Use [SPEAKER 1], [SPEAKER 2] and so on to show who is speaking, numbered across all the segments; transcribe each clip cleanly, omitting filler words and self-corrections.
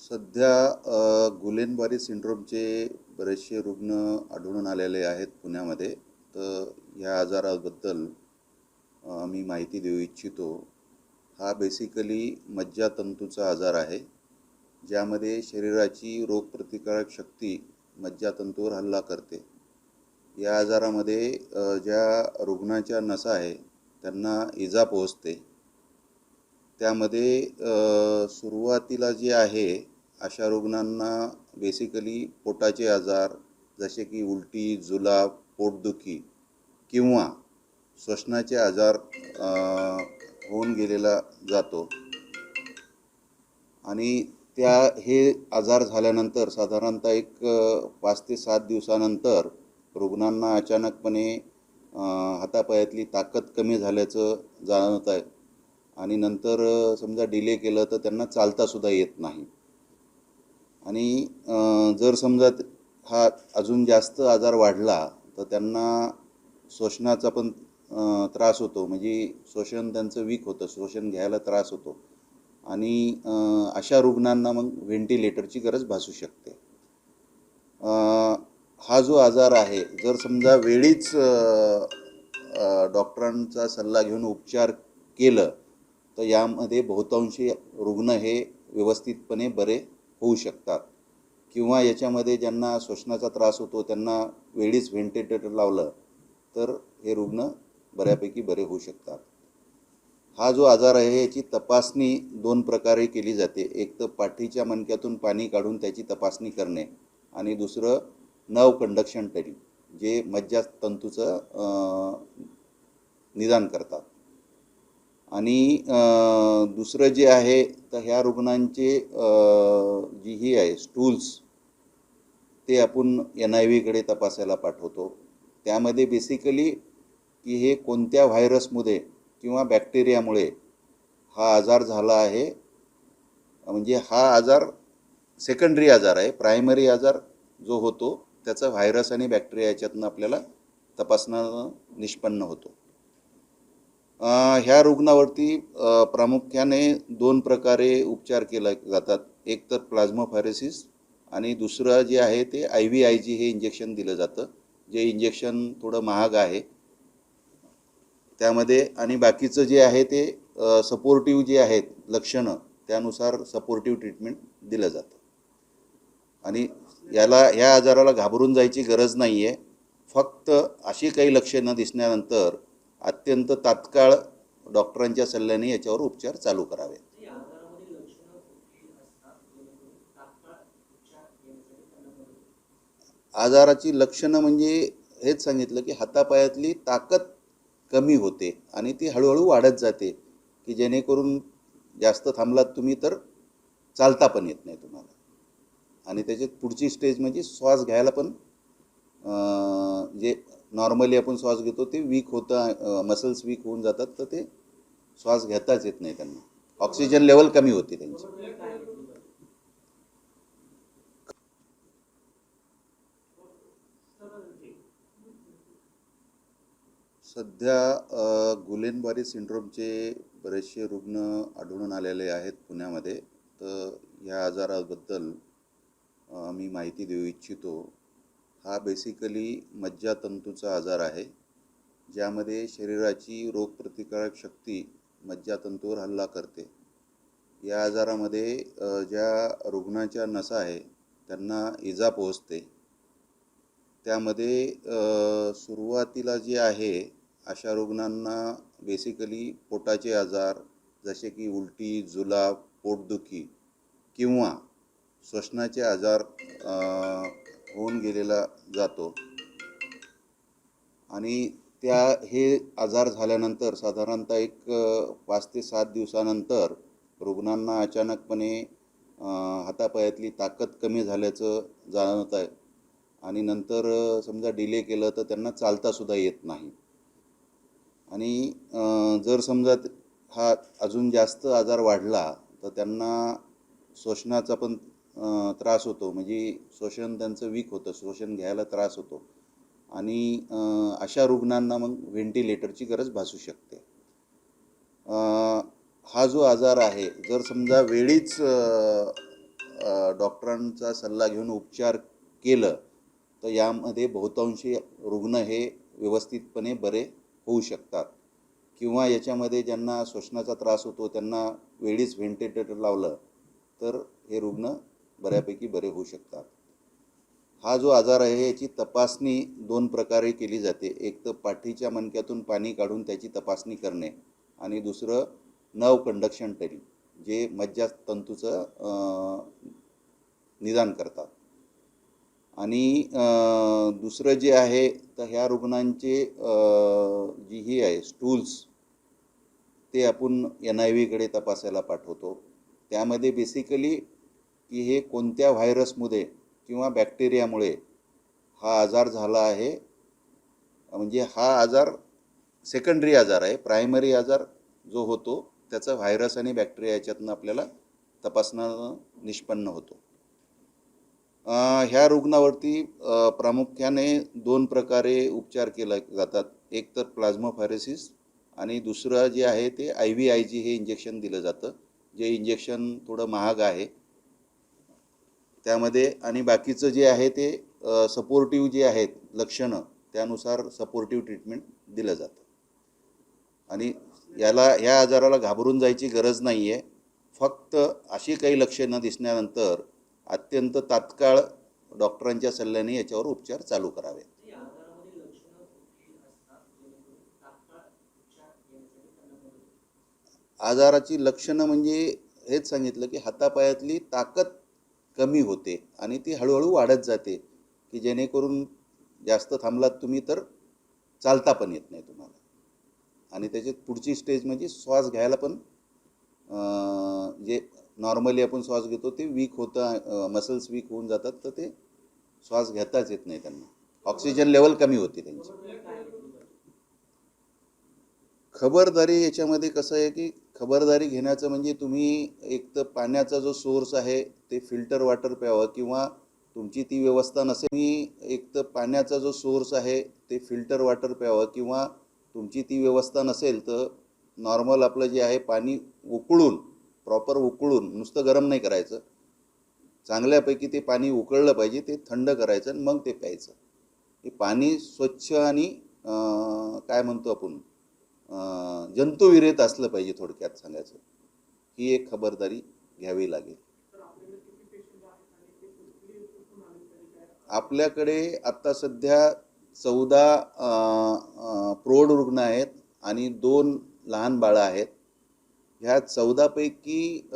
[SPEAKER 1] सध्या गुलेनबारी सिंड्रोमचे बरेचसे रुग्ण आढळून आलेले आहेत पुण्यामध्ये. तर ह्या आजाराबद्दल मी माहिती देऊ इच्छितो. हा बेसिकली मज्जातंतूचा आजार आहे, ज्यामध्ये शरीराची रोगप्रतिकारक शक्ती मज्जातंतूवर हल्ला करते. या आजारामध्ये ज्या रुग्णाच्या नसा आहे त्यांना इजा पोहोचते. त्यामध्ये सुरुवातीला जे आहे अशा रुग्णांना बेसिकली पोटाचे आजार जसे की उलटी, जुलाब, पोटदुखी किंवा श्वसनाचे आजार होऊन गेलेला जातो. आणि हे आजार झाल्यानंतर साधारणतः एक 5 ते 7 दिवसानंतर रुग्णांना अचानकपणे हातापायातली ताकद कमी झाल्याचं जाणवत आहे. आणि नंतर समजा डिले केलं तर त्यांना चालतासुद्धा येत नाही. आणि जर समजा हा अजून जास्त आजार वाढला तर त्यांना श्वसनाचा पण त्रास होतो, म्हणजे श्वसन त्यांचं वीक होतं, श्वसन घ्यायला त्रास होतो. आणि अशा रुग्णांना मग व्हेंटिलेटरची गरज भासू शकते. हा जो आजार आहे, जर समजा वेळीच डॉक्टरांचा सल्ला घेऊन उपचार केलं तर यामध्ये बहुतांशी रुग्ण हे व्यवस्थितपणे बरे होऊ शकतात. किंवा याच्यामध्ये ज्यांना श्वसनाचा त्रास होतो त्यांना वेळीच व्हेंटिलेटर लावलं तर हे रुग्ण बऱ्यापैकी बरे होऊ शकतात. हा जो आजार आहे याची तपासणी 2 प्रकारे केली जाते. एक तर पाठीच्या मणक्यातून पाणी काढून त्याची तपासणी करणे, आणि दुसरं नर्व कंडक्शन टेस्टिंग, जे मज्जातंतूचं निदान करतात. आणि दुसरं जे आहे तर ह्या रुग्णांचे जी ही आहे स्टूल्स, ते आपण NIV तपासायला पाठवतो. त्यामध्ये बेसिकली की हे कोणत्या व्हायरसमुळे किंवा बॅक्टेरियामुळे हा आजार झाला आहे, म्हणजे हा आजार सेकंडरी आजार आहे. प्रायमरी आजार जो होतो त्याचा व्हायरस आणि बॅक्टेरिया याच्यातून आपल्याला तपासणं निष्पन्न होतो. ह्या रुग्णावरती प्रामुख्याने 2 प्रकारे उपचार केले जातात. एक तर प्लाझ्माफेरेसिस आणि दुसरं जे आहे ते IVIG हे इंजेक्शन दिलं जातं, जे इंजेक्शन थोडं महाग आहे त्यामध्ये. आणि बाकीचं जे आहे ते सपोर्टिव्ह जे आहेत लक्षणं त्यानुसार सपोर्टिव्ह ट्रीटमेंट दिलं जातं. आणि ह्या आजाराला घाबरून जायची गरज नाही आहे. फक्त अशी काही लक्षणं दिसल्यानंतर अत्यंत तात्काळ डॉक्टरांच्या सल्ल्याने याच्यावर उपचार चालू करावे. आजाराची लक्षणं म्हणजे हेच सांगितलं की हातापायातली ताकद कमी होते आणि ती हळूहळू वाढत जाते, की जेणेकरून जास्त थांबलात तुम्ही तर चालता पण येत नाही तुम्हाला. आणि त्याच्यात पुढची स्टेज म्हणजे श्वास घ्यायला पण जे नॉर्मली आपण श्वास घेतो ते वीक होतं, मसल्स वीक होऊन जातात, तर ते श्वास घेताच येत नाही त्यांना, ऑक्सिजन लेवल कमी होते त्यांची. सध्या गुलेनबारी सिंड्रोमचे बरेचसे रुग्ण आढळून आलेले आहेत पुण्यामध्ये. तर ह्या आजाराबद्दल मी माहिती देऊ इच्छितो. हा बेसिकली मज्जातंतूचा आजार आहे, ज्यामध्ये शरीराची रोगप्रतिकारक शक्ती मज्जातंतूवर हल्ला करते. या आजारामध्ये ज्या रुग्णाच्या नसा आहे त्यांना इजा पोहोचते. त्यामध्ये सुरुवातीला जे आहे अशा रुग्णांना बेसिकली पोटाचे आजार जसे की उलटी, जुलाब, पोटदुखी किंवा श्वसनाचे आजार होऊन गेलेला जातो. आणि हे आजार झाल्यानंतर साधारणतः एक 5 ते 7 दिवसानंतर रुग्णांना अचानकपणे हातापायातली ताकद कमी झाल्याचं जाणवत आहे. आणि नंतर समजा डिले केलं तर त्यांना चालतासुद्धा येत नाही. आणि जर समजा हा अजून जास्त आजार वाढला तर त्यांना श्वसनाचा पण त्रास होतो, म्हणजे श्वसन त्यांचं वीक होतं, श्वसन घ्यायला त्रास होतो. आणि अशा रुग्णांना मग व्हेंटिलेटरची गरज भासू शकते. हा जो आजार आहे, जर समजा वेळीच डॉक्टरांचा सल्ला घेऊन उपचार केलं तर यामध्ये बहुतांशी रुग्ण हे व्यवस्थितपणे बरे होऊ शकतात. किंवा याच्यामध्ये ज्यांना श्वसनाचा त्रास होतो त्यांना वेळीच व्हेंटिलेटर लावलं तर हे रुग्ण बऱ्यापैकी बरे होऊ शकतात. हा जो आजार आहे याची तपासणी दोन प्रकारे केली जाते. एक तर पाठीच्या मणक्यातून पाणी काढून त्याची तपासणी करणे आणि दुसरं नर्व कंडक्शन टेस्ट जे मज्जातंतूचं निदान करतात. आणि दुसरं जे आहे तर ह्या रुग्णांचे जी ही आहे स्टूल्स ते आपण NIV तपासायला पाठवतो. त्यामध्ये बेसिकली की हे कोणत्या व्हायरसमुळे किंवा बॅक्टेरियामुळे हा आजार झाला आहे, म्हणजे हा आजार सेकंडरी आजार आहे. प्रायमरी आजार जो होतो त्याचा व्हायरस आणि बॅक्टेरिया याच्यातनं आपल्याला तपासणं निष्पन्न होतो. ह्या रुग्णावरती प्रामुख्याने दोन प्रकारे उपचार केले जातात. एक तर प्लाझ्मोफेरेसिस आणि दुसरं जे आहे ते IVIG हे इंजेक्शन दिलं जातं, जे इंजेक्शन थोडं महाग आहे त्यामध्ये. आणि बाकीचं जे आहे ते सपोर्टिव्ह जे आहेत लक्षणं त्यानुसार सपोर्टिव्ह ट्रीटमेंट दिलं जातं. आणि ह्या आजाराला घाबरून जायची गरज नाही आहे. फक्त अशी काही लक्षणं दिसल्यानंतर अत्यंत तात्काळ डॉक्टरांच्या सल्ल्याने याच्यावर उपचार चालू करावे. आजाराची लक्षणं म्हणजे हेच सांगितलं की हातापायातली ताकद कमी होते आणि ती हळूहळू वाढत जाते, की जेणेकरून जास्त थांबलात तुम्ही तर चालता पण येत नाही तुम्हाला. आणि त्याच्यात पुढची स्टेज म्हणजे श्वास घ्यायला पण जे नॉर्मली आपण श्वास घेतो ते वीक होतं, मसल्स वीक होऊन जातात, तर ते श्वास घेताच येत नाही त्यांना, ऑक्सिजन लेवल कमी होते त्यांची. खबरदारी याच्यामध्ये कसं आहे की खबरदारी घेण्याचं म्हणजे तुम्ही एक तर पाण्याचा जो सोर्स आहे ते फिल्टर वॉटर प्यावं, किंवा तुमची ती व्यवस्था नसेल तुम्ही एक तर पाण्याचा जो सोर्स आहे ते फिल्टर वॉटर प्यावं, किंवा तुमची ती व्यवस्था नसेल तर नॉर्मल आपलं जे आहे पाणी उकळून, प्रॉपर उकळून, नुसतं गरम नाही करायचं, चांगल्यापैकी ते पाणी उकळलं पाहिजे, ते थंड करायचं आणि मग ते प्यायचं. हे पाणी स्वच्छ आणि काय म्हणतो आपण जंतुविरहित असलं पाहिजे, थोडक्यात सांगायचं. ही एक खबरदारी घ्यावी लागेल. आपल्याकडे आता सध्या 14 प्रौढ रुग्ण आहेत आणि 2 लहान बाळं आहेत. ह्या 14 पैकी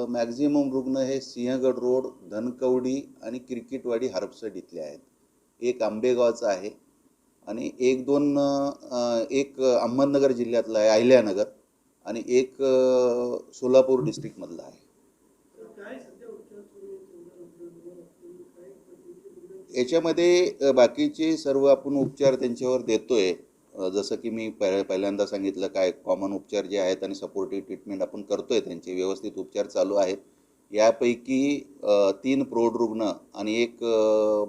[SPEAKER 1] मॅक्झिमम रुग्ण हे सिंहगड रोड, धनकवडी आणि क्रिकेटवाडी हरपसट इथले आहेत. एक आंबेगावचा आहे आणि एक अहमदनगर जिल्ह्यातला आहे, अहिल्यानगर, आणि एक सोलापूर डिस्ट्रिक्टमधला आहे. याच्यामध्ये बाकीचे सर्व आपण उपचार त्यांच्यावर देतोय. जसं की मी पहिल्यांदा सांगितलं काय कॉमन उपचार जे आहेत आणि सपोर्टिव्ह ट्रीटमेंट आपण करतोय, त्यांचे व्यवस्थित उपचार चालू आहेत. यापैकी 3 प्रौढ रुग्ण आणि एक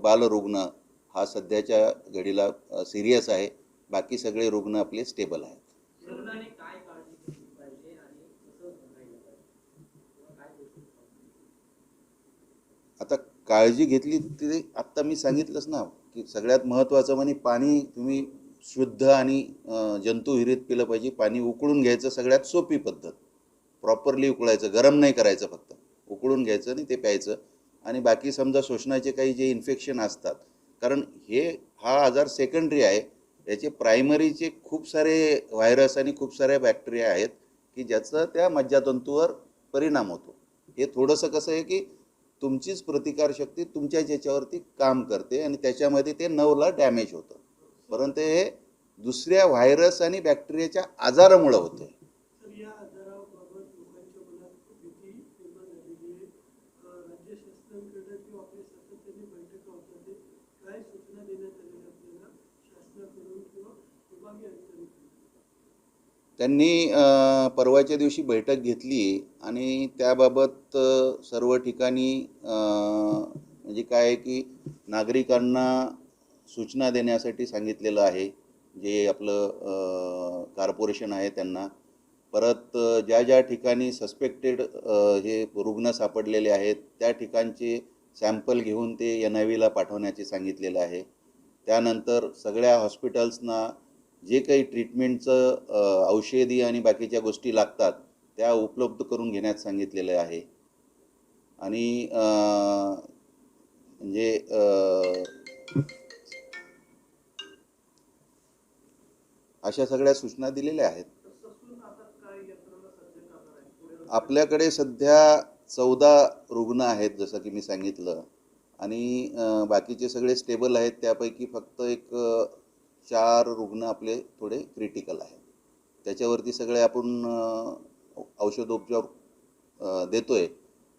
[SPEAKER 1] बालरुग्ण हा सध्याच्या घडीला सिरियस आहे. बाकी सगळे रुग्ण आपले स्टेबल आहेत. आता काळजी घेतली ते आत्ता मी सांगितलंच ना, की सगळ्यात महत्त्वाचं म्हणजे पाणी तुम्ही शुद्ध आणि जंतुविरहित पिलं पाहिजे. पाणी उकळून घ्यायचं, सगळ्यात सोपी पद्धत. प्रॉपरली उकळायचं, गरम नाही करायचं, फक्त उकळून घ्यायचं आणि ते प्यायचं. आणि बाकी समजा श्वसनाचे काही जे इन्फेक्शन असतात, कारण हा आजार सेकंडरी आहे, याचे प्रायमरीचे खूप सारे व्हायरस आणि खूप साऱ्या बॅक्टेरिया आहेत की ज्याचा त्या मज्जातंतूवर परिणाम होतो. हे थोडंसं कसं आहे की तुमचीच प्रतिकारशक्ती तुमच्याच याच्यावरती काम करते आणि त्याच्यामध्ये ते नर्वला डॅमेज होतं, परंतु हे दुसऱ्या व्हायरस आणि बॅक्टेरियाच्या आजारामुळे होते. त्यांनी परवाच्या दिवशी बैठक घेतली आणि त्याबाबत सर्व ठिकाणी म्हणजे काय आहे की नागरिकांना सूचना देण्यासाठी सांगितलेलं आहे. जे आपलं कॉर्पोरेशन आहे त्यांना, परत ज्या ज्या ठिकाणी सस्पेक्टेड हे रुग्ण सापडलेले आहेत त्या ठिकाणचे सॅम्पल घेऊन ते NIVला पाठवण्याचे सांगितलेलं आहे. त्यानंतर सगळ्या हॉस्पिटल्सना जे काही ट्रीटमेंटचं औषधी आणि बाकीच्या गोष्टी लागतात त्या उपलब्ध करून घेण्यास सांगितलेलं आहे. आणि म्हणजे अशा सगळ्या सूचना दिलेल्या आहेत. आपल्याकडे सध्या 14 रुग्ण आहेत जसं की मी सांगितलं, आणि बाकीचे सगळे स्टेबल आहेत. त्यापैकी फक्त एक 4 रुग्ण आपले थोडे क्रिटिकल आहेत. त्याच्यावरती सगळे आपण औषधोपचार देतोय.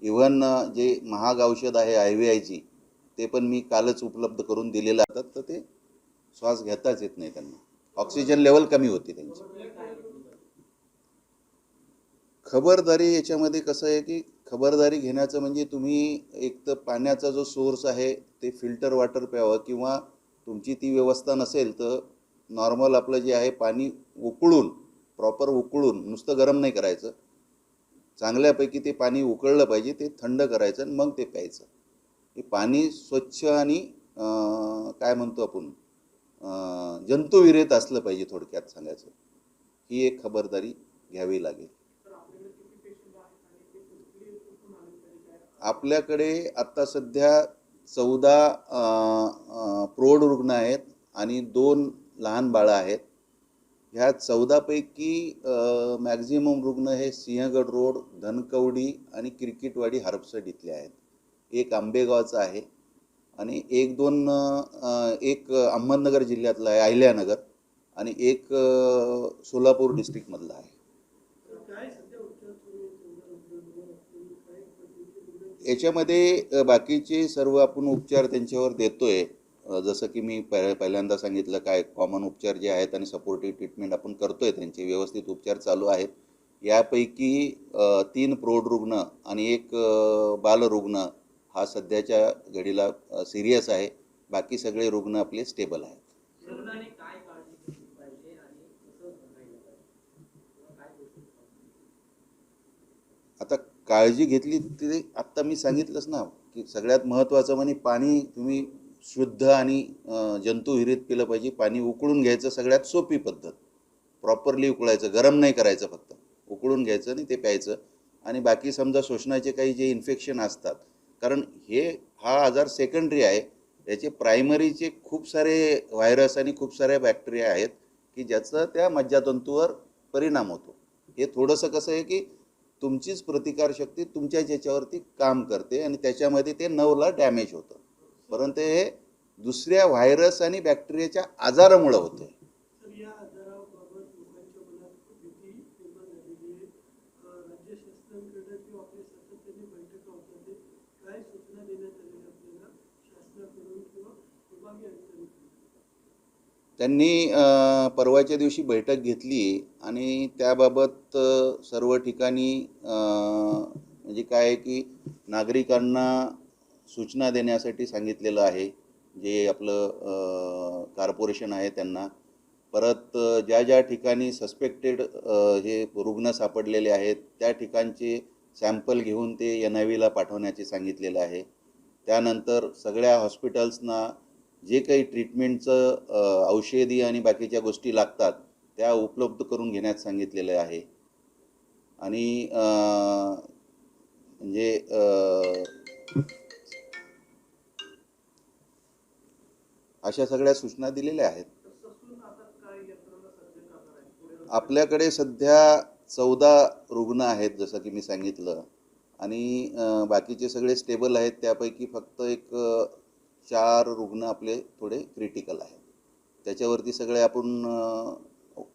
[SPEAKER 1] इव्हन जे महाग औषध आहे IVIG ते पण मी कालच उपलब्ध करून दिलेलं आहे. तर ते श्वास घेताच येत नाही त्यांना, ऑक्सिजन लेवल कमी होती त्यांची. खबरदारी याच्यामध्ये कसं आहे की खबरदारी घेण्याचं म्हणजे तुम्ही एक तर पाण्याचा जो सोर्स आहे ते फिल्टर वॉटर प्यावं, किंवा तुमची ती व्यवस्था नसेल तर नॉर्मल आपलं जे आहे पाणी उकळून, प्रॉपर उकळून, नुसतं गरम नाही करायचं, चांगल्यापैकी ते पाणी उकळलं पाहिजे, ते थंड करायचं आणि मग ते प्यायचं. हे पाणी स्वच्छ आणि काय म्हणतो आपण जंतुविरहित असलं पाहिजे, थोडक्यात सांगायचं. ही एक खबरदारी घ्यावी लागेल. आपल्याकडे आता सध्या 14 प्रौढ रुग्ण आहेत आणि 2 लहान बाळं आहेत. ह्या 14 पैकी मॅक्झिमम रुग्ण हे सिंहगड रोड, धनकवडी आणि क्रिकेटवाडी हरपसट इथले आहेत. एक आंबेगावचा आहे आणि एक अहमदनगर जिल्ह्यातला आहे, अहिल्यानगर, आणि एक सोलापूर डिस्ट्रिक्टमधला आहे. याच्यामध्ये बाकीचे सर्व आपण उपचार त्यांच्यावर देतोय. जसं की मी पहिल्यांदा सांगितलं, काय कॉमन उपचार जे आहेत आणि सपोर्टिव्ह ट्रीटमेंट आपण करतोय, त्यांचे व्यवस्थित उपचार चालू आहेत. यापैकी 3 प्रौढ रुग्ण आणि एक बालरुग्ण हा सध्याच्या घडीला सिरियस आहे. बाकी सगळे रुग्ण आपले स्टेबल आहेत. आता काळजी घेतली ते आत्ता मी सांगितलंच ना, की सगळ्यात महत्त्वाचं म्हणजे पाणी तुम्ही शुद्ध आणि जंतुविरहित पिलं पाहिजे. पाणी उकळून घ्यायचं, सगळ्यात सोपी पद्धत. प्रॉपरली उकळायचं, गरम नाही करायचं, फक्त उकळून घ्यायचं आणि ते प्यायचं. आणि बाकी समजा श्वसनाचे काही जे इन्फेक्शन असतात, कारण हा आजार सेकंडरी आहे, याचे प्रायमरीचे खूप सारे व्हायरस आणि खूप साऱ्या बॅक्टेरिया आहेत की ज्याचा त्या मज्जातंतूवर परिणाम होतो. हे थोडंसं कसं आहे की तुमचीच प्रतिकारशक्ती तुमच्या ज्याच्यावरती काम करते आणि त्याच्यामध्ये ते नर्वला डॅमेज होतं, परंतु हे दुसऱ्या व्हायरस आणि बॅक्टेरियाच्या आजारामुळे होते. त्यांनी परवाच्या दिवशी बैठक घेतली आणि त्याबाबत सर्व ठिकाणी म्हणजे काय आहे की नागरिकांना सूचना देण्यासाठी सांगितलेलं आहे, जे आपलं कॉर्पोरेशन आहे त्यांना. परत ज्या ज्या ठिकाणी सस्पेक्टेड हे रुग्ण सापडलेले आहेत त्या ठिकाणचे सॅम्पल घेऊन ते NIVला पाठवण्याचे सांगितलेलं आहे. त्यानंतर सगळ्या हॉस्पिटल्सना जे काही ट्रीटमेंटचं औषधी आणि बाकीच्या गोष्टी लागतात त्या उपलब्ध करून घेण्यास सांगितलेलं आहे. आणि म्हणजे अशा सगळ्या सूचना दिलेल्या आहेत. आपल्याकडे सध्या 14 रुग्ण आहेत जसं की मी सांगितलं, आणि बाकीचे सगळे स्टेबल आहेत. त्यापैकी फक्त एक 4 रुग्ण आपले थोडे क्रिटिकल आहेत. त्याच्यावरती सगळे आपण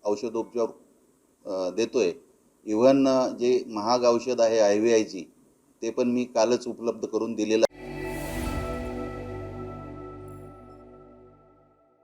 [SPEAKER 1] औषधोपचार देतोय. इव्हन जे महाग औषध आहे IVIG ते पण मी कालच उपलब्ध करून दिलेलं